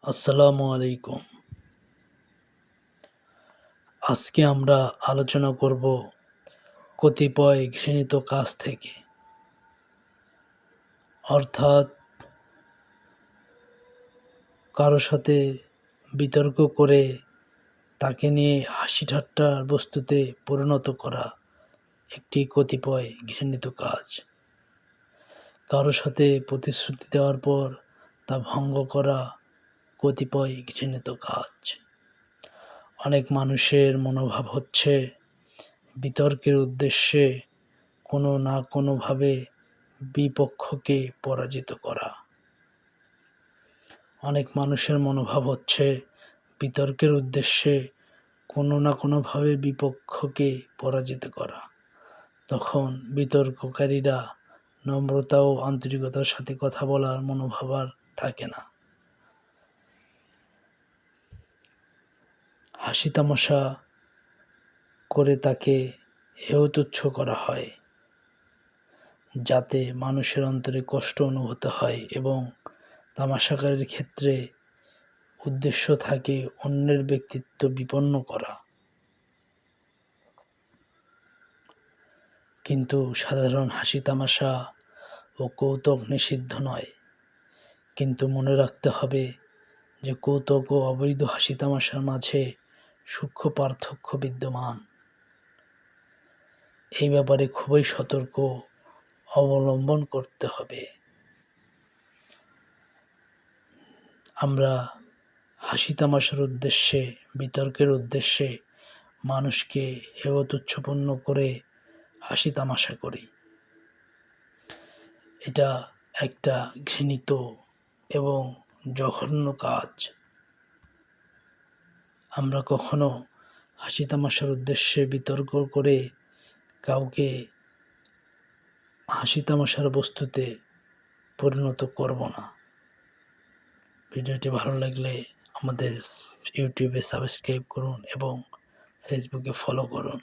আসসালামু আলাইকুম। আজকে আমরা আলোচনা করব কতিপয় ঘৃণিত কাজ থেকে। অর্থাৎ কারো সাথে বিতর্ক করে তাকে নিয়ে হাসি ঠাট্টার বস্তুতে পরিণত করা একটি কতিপয় ঘৃণিত কাজ। কারো সাথে প্রতিশ্রুতি দেওয়ার পর তা ভঙ্গ করা কতিপয় ঘৃণিত কাজ। অনেক মানুষের মনোভাব হচ্ছে বিতর্কের উদ্দেশ্যে কোনো না কোনোভাবে বিপক্ষকে পরাজিত করা। অনেক মানুষের মনোভাব হচ্ছে বিতর্কের উদ্দেশ্যে কোনো না কোনোভাবে বিপক্ষকে পরাজিত করা। তখন বিতর্ককারীরা নম্রতা ও আন্তরিকতার সাথে কথা বলার মনোভাব আর থাকে না। হাসি তামাশা করে তাকে হেয় তুচ্ছ করা হয়, যাতে মানুষের অন্তরে কষ্ট অনুভূত হয় এবং তামাশাকারীর ক্ষেত্রে উদ্দেশ্য থাকে অন্যের ব্যক্তিত্ব বিপন্ন করা। কিন্তু সাধারণ হাসি তামাশা ও কৌতুক নিষিদ্ধ নয়। কিন্তু মনে রাখতে হবে যে কৌতুক ও অবৈধ হাসি তামাশার মাঝে সূক্ষ্ম পার্থক্য বিদ্যমান। এই ব্যাপারে খুবই সতর্ক অবলম্বন করতে হবে। আমরা হাসি তামাশার উদ্দেশ্যে, বিতর্কের উদ্দেশ্যে মানুষকে হেয় তুচ্ছপূর্ণ করে হাসি তামাশা করি। এটা একটা ঘৃণিত এবং জঘন্য কাজ। আমরা কখনো হাসি তামাশার উদ্দেশ্যে বিতর্ক করে কাউকে হাসি তামাশার বস্তুতে পরিণত করব না। ভিডিওটি ভালো লাগলে আমাদের ইউটিউবে সাবস্ক্রাইব করুন এবং ফেসবুকে ফলো করুন।